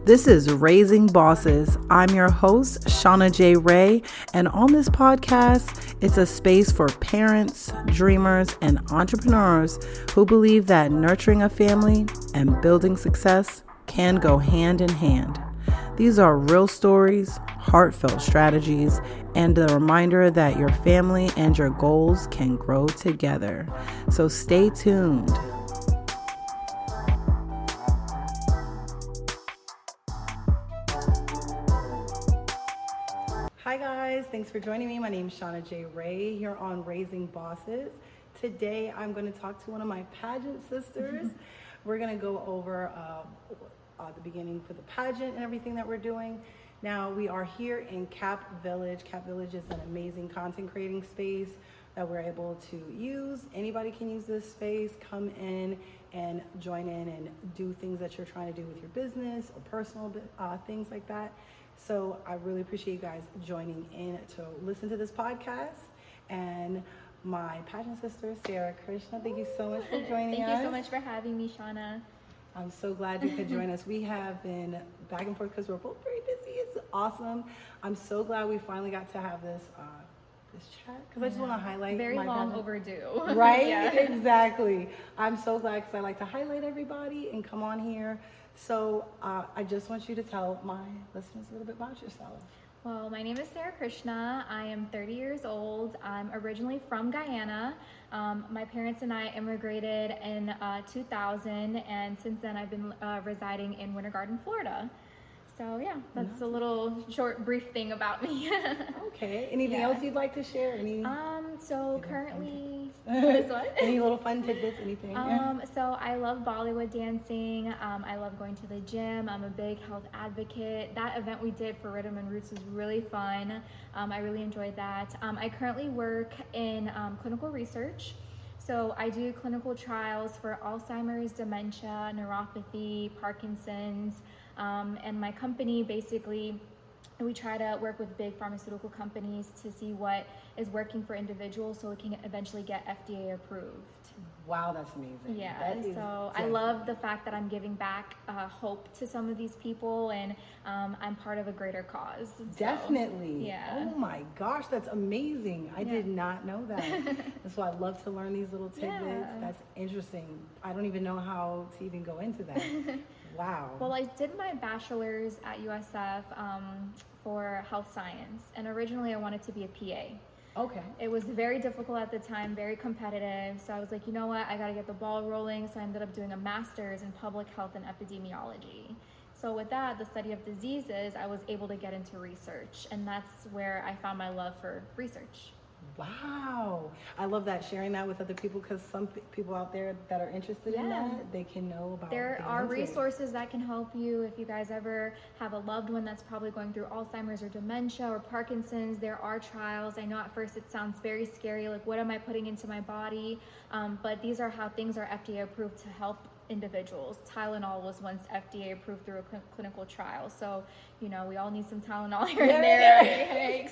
This is Raising Bosses. I'm your host, Shauna J. Ray, and on this podcast, it's a space for parents, dreamers, and entrepreneurs who believe that nurturing a family and building success can go hand in hand. These are real stories, heartfelt strategies, and a reminder that your family and your goals can grow together. So stay tuned. Hi guys, thanks for joining me. My name is Shauna J. Ray here on Raising Bosses. Today I'm going to talk to one of my pageant sisters. We're going to go over the beginning for the pageant and everything that we're doing. Now we are here in Cap Village. Cap Village is an amazing content creating space that we're able to use. Anybody can use this space. Come in and join in and do things that you're trying to do with your business or personal things like that. So I really appreciate you guys joining in to listen to this podcast. And my pageant sister, Sarah Krishna, thank you so much for joining us. Thank you so much for having me, Shauna. I'm so glad you could join us. We have been back and forth because we're both very busy. It's awesome. I'm so glad we finally got to have this chat because I just want to highlight very my long pageant. overdue. Right? Yeah. Exactly. I'm so glad because I like to highlight everybody and come on here. So I just want you to tell my listeners a little bit about yourself. Well, my name is Sarah Krishna. I am 30 years old. I'm originally from Guyana. My parents and I immigrated in 2000, and since then I've been residing in Winter Garden, Florida. So yeah, that's a little short, brief thing about me. Okay. Anything else you'd like to share? So currently, what? Any little fun tidbits? Anything? So I love Bollywood dancing. I love going to the gym. I'm a big health advocate. That event we did for Rhythm and Roots was really fun. I really enjoyed that. I currently work in clinical research. So I do clinical trials for Alzheimer's, dementia, neuropathy, Parkinson's. And my company, basically, we try to work with big pharmaceutical companies to see what is working for individuals so it can eventually get FDA approved. Wow, that's amazing. Yeah, so I love the fact that I'm giving back hope to some of these people, and I'm part of a greater cause. So, definitely. Yeah. Oh my gosh, that's amazing. I did not know that. That's why I love to learn these little tidbits. Yeah. That's interesting. I don't even know how to even go into that. Wow. Well, I did my bachelor's at USF for health science, and originally I wanted to be a PA. Okay. It was very difficult at the time, very competitive. So I was like, you know what, I got to get the ball rolling. So I ended up doing a master's in public health and epidemiology. So with that, the study of diseases, I was able to get into research. And that's where I found my love for research. Wow. I love that, sharing that with other people, because some people out there that are interested in that, they can know about. There are resources that can help you. If you guys ever have a loved one that's probably going through Alzheimer's or dementia or Parkinson's, there are trials. I know at first it sounds very scary, like what am I putting into my body? But these are how things are FDA approved to help individuals. Tylenol was once FDA approved through a clinical trial. So, you know, we all need some Tylenol here and there.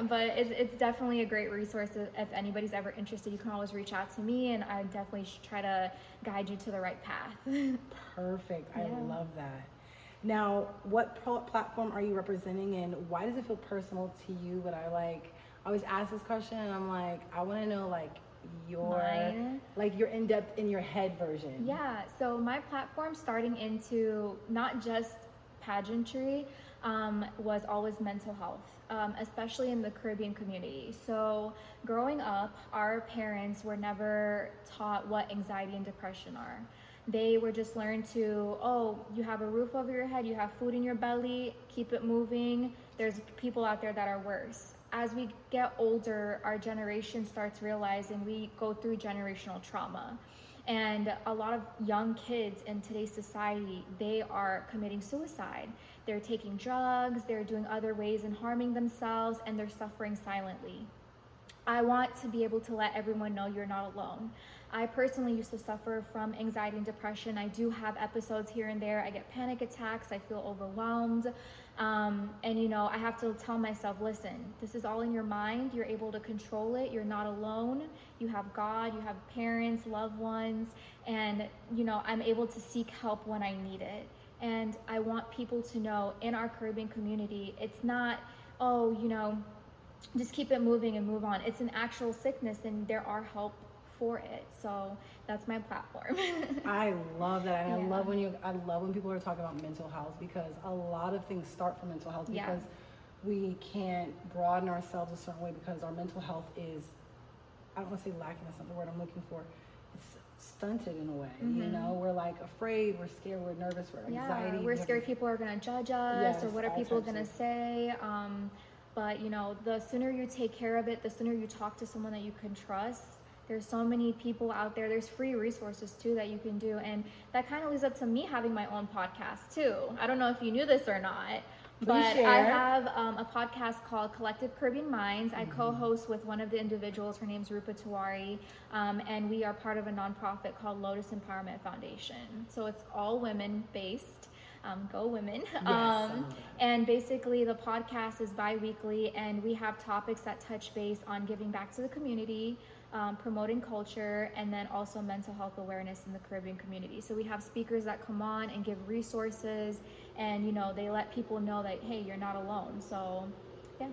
But it's definitely a great resource. If anybody's ever interested, you can always reach out to me, and I definitely try to guide you to the right path. Perfect. I love that. Now, what platform are you representing, and why does it feel personal to you? But I always ask this question, and I'm like, I want to know your in-depth in your head version. Yeah, so my platform starting into not just pageantry was always mental health, especially in the Caribbean community. So growing up, our parents were never taught what anxiety and depression are. They were just learned to, you have a roof over your head, you have food in your belly, keep it moving. There's people out there that are worse. As we get older, our generation starts realizing we go through generational trauma. And a lot of young kids in today's society, they are committing suicide. They're taking drugs, they're doing other ways and harming themselves, and they're suffering silently. I want to be able to let everyone know you're not alone. I personally used to suffer from anxiety and depression. I do have episodes here and there. I get panic attacks. I feel overwhelmed. And I have to tell myself, listen, this is all in your mind. You're able to control it. You're not alone. You have God, you have parents, loved ones, and I'm able to seek help when I need it. And I want people to know in our Caribbean community, it's not, oh, you know, just keep it moving and move on. It's an actual sickness and there are help for it. So that's my platform. I love that. And Yeah. I love when people are talking about mental health, because a lot of things start from mental health, Yeah. because we can't broaden ourselves a certain way because our mental health is, I don't want to say lacking, that's not the word I'm looking for. It's stunted in a way, you know? We're like afraid, we're scared, we're nervous, we're anxiety. We're scared people are going to judge us, Yes, or what are all people types going to say. But, you know, the sooner you take care of it, the sooner you talk to someone that you can trust. There's so many people out there. There's free resources too that you can do. And that kind of leads up to me having my own podcast too. I don't know if you knew this or not, but share. I have a podcast called Collective Caribbean Minds. I co-host with one of the individuals. Her name's Rupa Tiwari. And we are part of a nonprofit called Lotus Empowerment Foundation. So it's all women based. Go women. Yes, And basically the podcast is bi-weekly, and we have topics that touch base on giving back to the community, promoting culture, and then also mental health awareness in the Caribbean community. So we have speakers that come on and give resources, and you know, they let people know that, hey, you're not alone. So yeah.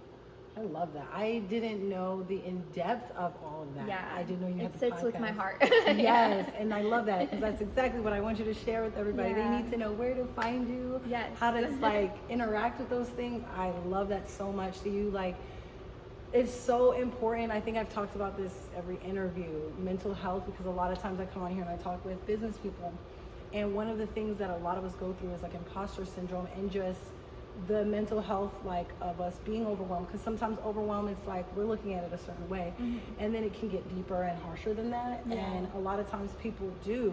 I love that. I didn't know the in-depth of all of that. Yeah, I didn't know you had it the sits podcast. with my heart. Yes, and I love that, because that's exactly what I want you to share with everybody. Yeah. They need to know where to find you, Yes. how to like interact with those things. I love that so much. So you like, it's so important. I think I've talked about this every interview, mental health, because a lot of times I come on here and I talk with business people, and one of the things that a lot of us go through is like imposter syndrome, and just the mental health like of us being overwhelmed, because sometimes overwhelm, it's like we're looking at it a certain way, and then it can get deeper and harsher than that. And a lot of times people do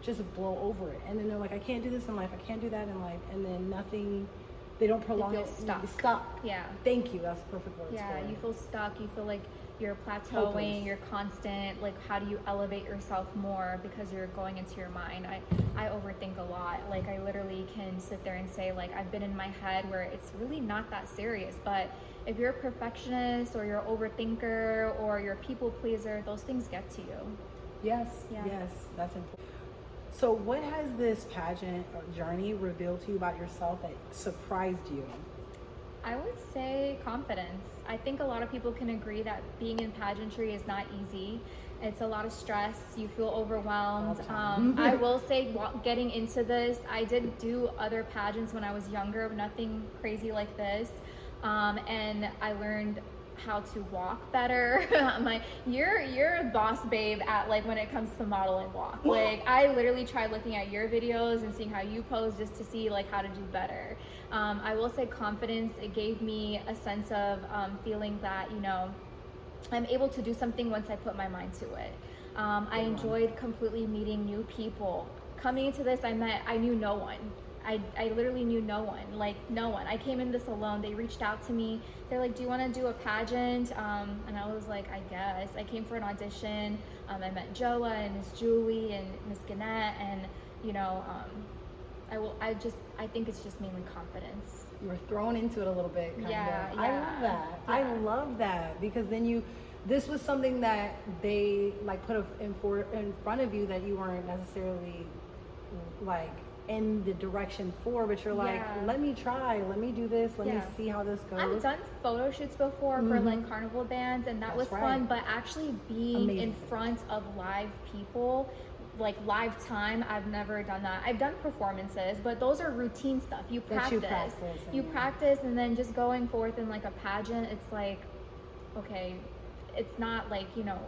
just blow over it, and then they're like, I can't do this in life, I can't do that in life, and then nothing, they don't prolong feel it. stuck. Yeah. Thank you, that's the perfect word. Yeah, for it. you feel stuck, you feel like you're plateauing, Hopeless. you're constant, like how do you elevate yourself more, because you're going into your mind. I overthink a lot. Like I literally can sit there and say, like, I've been in my head where it's really not that serious, but if you're a perfectionist or you're an overthinker or you're a people pleaser, those things get to you. Yes, Yeah. yes, that's important. So what has this pageant or journey revealed to you about yourself that surprised you? I would say confidence. I think a lot of people can agree that being in pageantry is not easy. It's a lot of stress. You feel overwhelmed. All the time. I will say, getting into this, I did do other pageants when I was younger, nothing crazy like this. And I learned how to walk better. I'm like, you're a boss babe at like when it comes to model and walk. Like I literally tried looking at your videos and seeing how you pose just to see like how to do better. I will say confidence, it gave me a sense of feeling that, you know, I'm able to do something once I put my mind to it. I enjoyed completely meeting new people. Coming into this, I knew no one. I literally knew no one, like no one. I came in this alone. They reached out to me. They're like, do you want to do a pageant? And I was like, I guess. I came for an audition. I met Joa and Miss Julie and Miss Gannett, and you know, I think it's just mainly confidence. You were thrown into it a little bit, kind of. I love that. Yeah. I love that, because then this was something that they like put in front of you that you weren't necessarily like in the direction for, but you're like, let me try, let me do this, let me see how this goes. I've done photo shoots before for like carnival bands, and that was fun, but actually being in front of live people, like live time, I've never done that. I've done performances, but those are routine stuff. You practice, and then just going forth in like a pageant, it's like, okay, it's not like, you know,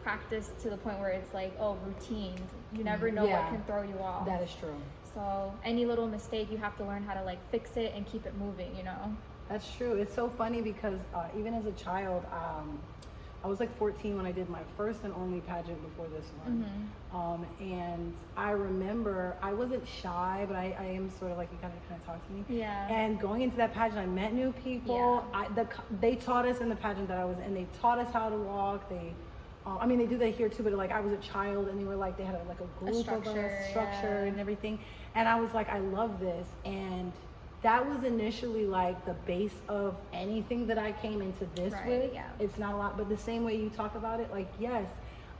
practice to the point where it's like, oh, routine. You never know what can throw you off. That is true. So any little mistake, you have to learn how to like fix it and keep it moving, you know? That's true. It's so funny because even as a child, I was like 14 when I did my first and only pageant before this one. And I remember I wasn't shy, but I am sort of like, you kind of talk to me. Yeah. And going into that pageant, I met new people. They taught us in the pageant that I was in, they taught us how to walk. I mean, they do that here too, but like I was a child, and they were like, they had like a group of us, structure and everything. And I was like, I love this. And that was initially like the base of anything that I came into this with. Yeah. It's not a lot, but the same way you talk about it, like, yes,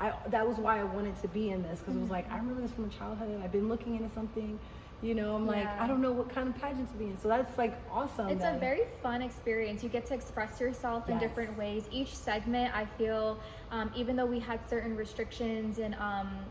that was why I wanted to be in this, because it was like, I remember this from childhood, and I've been looking into something, You know, I'm like, Yeah. I don't know what kind of pageant to be in. So that's like awesome. It's a very fun experience. You get to express yourself in Yes. different ways. Each segment, I feel, even though we had certain restrictions and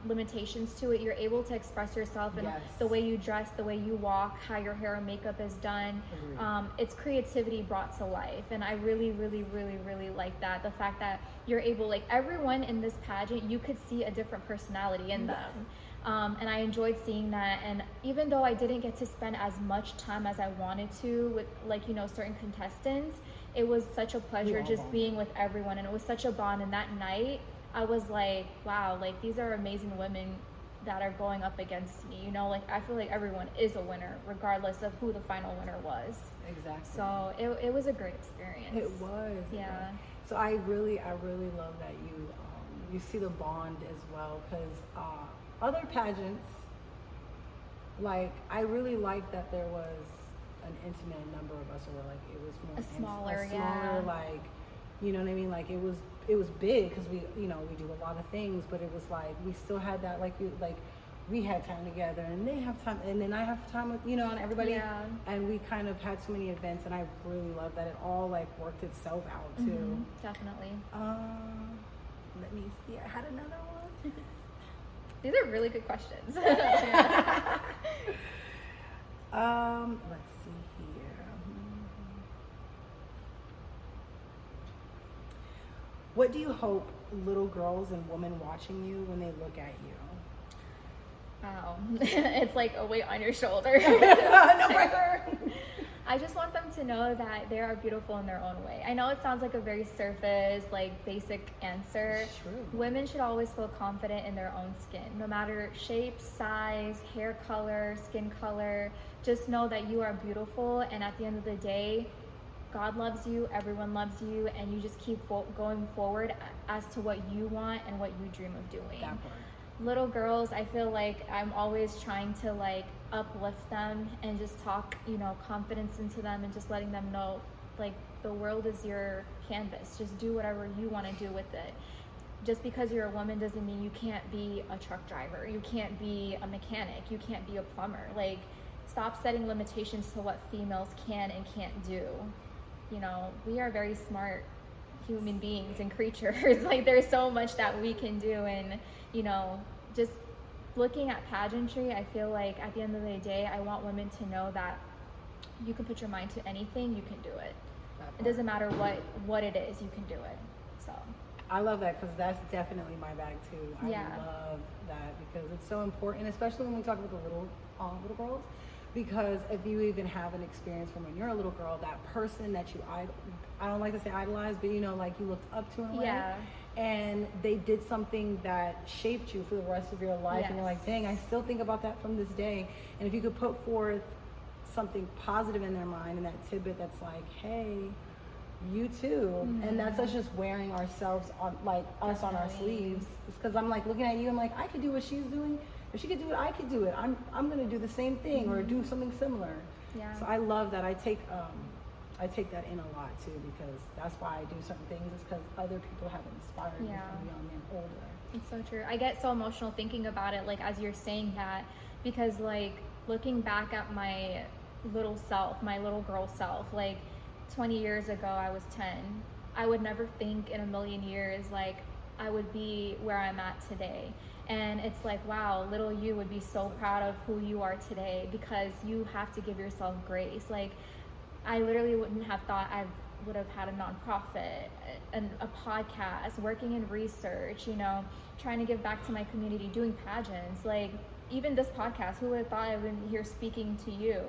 limitations to it, you're able to express yourself in Yes. the way you dress, the way you walk, how your hair and makeup is done. Agreed. It's creativity brought to life. And I really, really, really, really like that. The fact that you're able, like everyone in this pageant, you could see a different personality in them. And I enjoyed seeing that. And even though I didn't get to spend as much time as I wanted to with, like, you know, certain contestants, it was such a pleasure just being with everyone. And it was such a bond. And that night, I was like, wow, like these are amazing women that are going up against me. You know, like I feel like everyone is a winner, regardless of who the final winner was. Exactly. So it was a great experience. It was. Yeah. So I really love that you see the bond as well, because other pageants, like I really like that there was an intimate number of us, or like it was more smaller, like, you know what I mean? Like it was big because we, you know, we do a lot of things, but it was like we still had that, like we had time together, and they have time, and then I have time with, you know, and everybody. Yeah. And we kind of had so many events, and I really love that it all like worked itself out too. Mm-hmm, definitely. Let me see. I had another one. These are really good questions. Let's see here. What do you hope little girls and women watching you when they look at you? Wow. It's like a weight on your shoulder. No pressure. I just want them to know that they are beautiful in their own way. I know it sounds like a very surface, like basic answer. It's true. Women should always feel confident in their own skin, no matter shape, size, hair color, skin color. Just know that you are beautiful, and at the end of the day, God loves you, everyone loves you, and you just keep going forward as to what you want and what you dream of doing. That part. Little girls, I feel like I'm always trying to like uplift them and just talk, you know, confidence into them, and just letting them know like the world is your canvas. Just do whatever you want to do with it. Just because you're a woman doesn't mean you can't be a truck driver, you can't be a mechanic, you can't be a plumber. Like, stop setting limitations to what females can and can't do. You know, we are very smart human beings and creatures. Like, there's so much that we can do. And, you know, just looking at pageantry, I feel like at the end of the day, I want women to know that you can put your mind to anything, you can do it. It doesn't matter what it is, you can do it. So I love that, because that's definitely my bag too. I Yeah. love that, because it's so important, especially when we talk about the little girls. Because if you even have an experience from when you're a little girl, that person that you I don't like to say idolize, but you know, like you looked up to in a way. Yeah. And they did something that shaped you for the rest of your life. Yes. And you're like, dang, I still think about that from this day. And if you could put forth something positive in their mind, and that tidbit that's like, hey, you too. Mm-hmm. And that's us just wearing ourselves on, like us on our Definitely. sleeves. It's because I'm like looking at you, I'm like, I could do what she's doing. If she could do it, I could do it. I'm gonna do the same thing, or do something similar. Yeah. So I love that. I take that in a lot too, because that's why I do certain things. It's because other people have inspired me Yeah. from young and older. It's so true. I get so emotional thinking about it, like as you're saying that, because like looking back at my little self, my little girl self, like 20 years ago, I was 10. I would never think in a million years like I would be where I'm at today. And it's like, wow, little you would be so proud of who you are today, because you have to give yourself grace. Like, I literally wouldn't have thought I would have had a nonprofit, a podcast, working in research, you know, trying to give back to my community, doing pageants. Like, even this podcast, who would have thought I would be here speaking to you?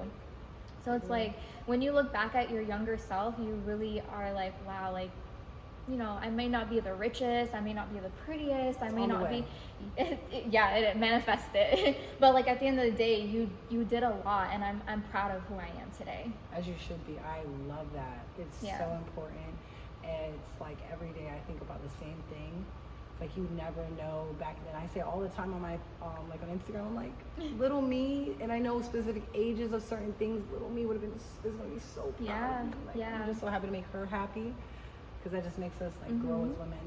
So it's like, when you look back at your younger self, you really are like, wow, like, you know, I may not be the richest, I may not be the prettiest, I may not be, it manifested. But like at the end of the day, you did a lot, and I'm proud of who I am today. As you should be. I love that. It's so important. And it's like every day I think about the same thing. Like, you never know. Back then, I say all the time on my like on Instagram, I'm like, little me, and I know specific ages of certain things. Little me would have been is gonna be so proud of me. Like, I'm just so happy to make her happy, because that just makes us like grow as women.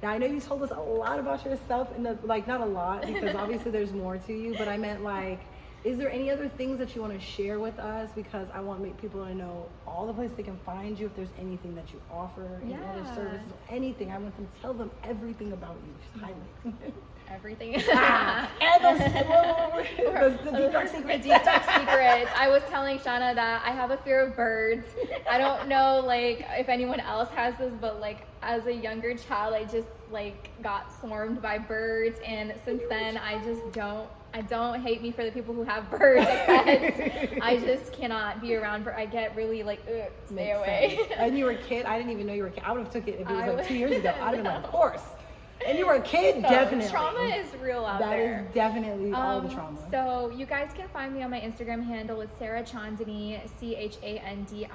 Now, I know you told us a lot about yourself in the, like, not a lot, because obviously there's more to you, but I meant like Is there any other things that you want to share with us? Because I want to make people to know all the places they can find you. If there's anything that you offer, any other services, anything, I want them to tell them everything about you. Just highlight. Everything. And the deep dark secrets. The deep dark secrets. I was telling Shauna that I have a fear of birds. I don't know like if anyone else has this, but like as a younger child, I just like got swarmed by birds, and since then I don't hate me for the people who have birds as pets. I just cannot be around birds. I get really like, stay away. And you were a kid? I didn't even know you were a kid. I would have took it if it was like 2 years ago. I'd have been like, of course. And you were a kid, definitely. Trauma is real out there. That is definitely all the trauma. So you guys can find me on my Instagram handle. It's Sarah Chandani, Chandi.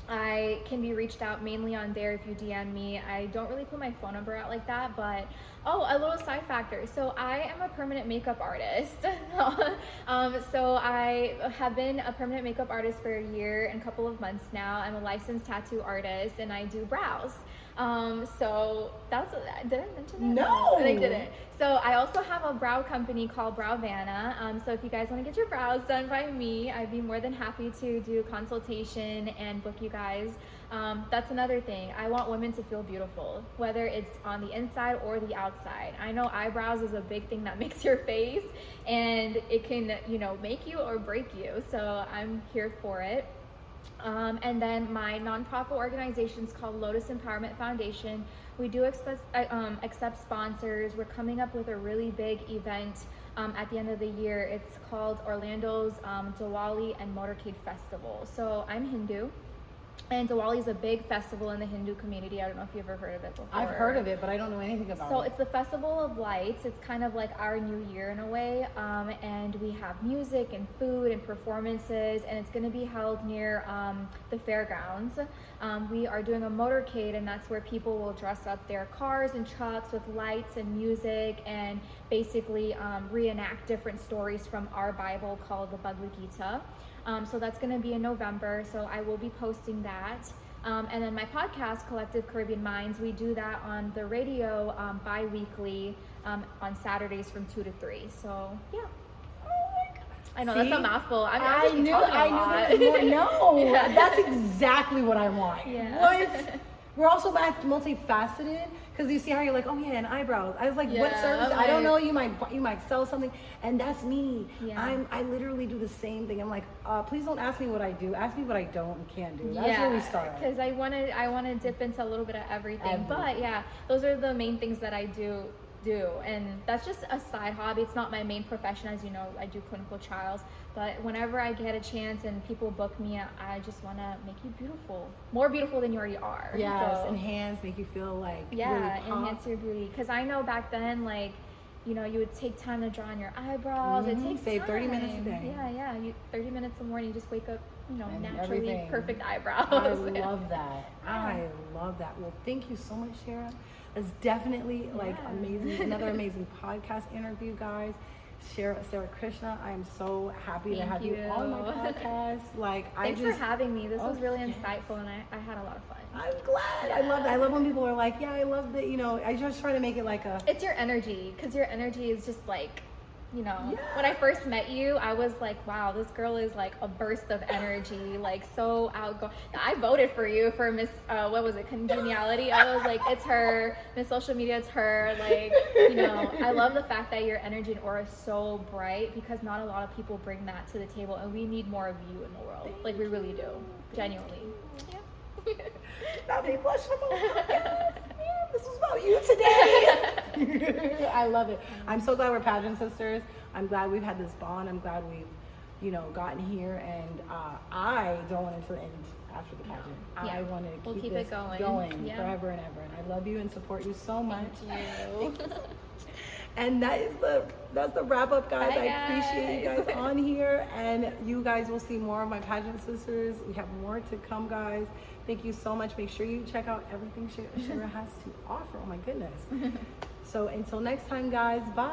I can be reached out mainly on there if you DM me. I don't really put my phone number out like that, but a little side factor. So I am a permanent makeup artist. So I have been a permanent makeup artist for a year and a couple of months now. I'm a licensed tattoo artist and I do brows. So that's, did I mention that? No. I didn't. So I also have a brow company called Browvana. So if you guys want to get your brows done by me, I'd be more than happy to do a consultation and book you guys. That's another thing. I want women to feel beautiful, whether it's on the inside or the outside. I know eyebrows is a big thing that makes your face, and it can, make you or break you. So I'm here for it. And then my nonprofit organization is called Lotus Empowerment Foundation. We do accept sponsors. We're coming up with a really big event at the end of the year. It's called Orlando's Diwali and Motorcade Festival. So I'm Hindu, and Diwali is a big festival in the Hindu community. I don't know if you've ever heard of it before. I've heard of it, but I don't know anything about it. So it's the Festival of Lights. It's kind of like our new year in a way. And we have music and food and performances, and it's going to be held near the fairgrounds. We are doing a motorcade, and that's where people will dress up their cars and trucks with lights and music and basically reenact different stories from our Bible called the Bhagavad Gita. So that's going to be in November, so I will be posting that. And then my podcast, Collective Caribbean Minds, we do that on the radio bi-weekly on Saturdays from 2 to 3. So, yeah. Oh my God. I know, See? that's a mouthful. I knew there was more. No, Yeah. That's exactly what I want. Yeah. What? We're also multifaceted, because you see how you're like, oh yeah, and eyebrows. I was like, what service? I don't know. You might sell something, and that's me. Yeah. I literally do the same thing. I'm like, please don't ask me what I do. Ask me what I don't and can't do. That's where we start. Because I want to dip into a little bit of everything. But yeah, those are the main things that I do, and that's just a side hobby. It's not my main profession. As you know, I do clinical trials, but whenever I get a chance and people book me, I just want to make you beautiful, more beautiful than you already are. Yes, so, enhance, make you feel like really enhance your beauty. Because I know back then, like, you would take time to draw on your eyebrows. It takes save time. 30 minutes a day. Yeah. 30 minutes in the morning, you just wake up, And naturally everything. perfect eyebrows. I love that. I love that. Well, thank you so much, Shara. It's definitely amazing. Another amazing podcast interview, guys. Sarah Krishna, I am so happy to have you on my podcast. Thanks for having me. This was really insightful, and I had a lot of fun. I'm glad. I love that. I love when people are like, yeah, I love that. I just try to make it like a. It's your energy, because your energy is just like, when I first met you, I was like, wow, this girl is like a burst of energy, like so outgoing. I voted for you for Miss, Congeniality. I was like, it's her. Miss Social Media, it's her. Like, I love the fact that your energy and aura is so bright, because not a lot of people bring that to the table, and we need more of you in the world. Like, we really do. Genuinely. Yeah. Not me blushing on my podcast. This was about you today. I love it. I'm so glad we're pageant sisters. I'm glad we've had this bond. I'm glad we've, gotten here, and I don't want it to end after the pageant. I want to keep it going forever and ever. And I love you and support you so much. Thank you. And that's the wrap up, guys. Bye, I appreciate you guys on here, and you guys will see more of my pageant sisters. We have more to come, guys. Thank you so much. Make sure you check out everything Shara has to offer. Oh my goodness. So until next time, guys. Bye.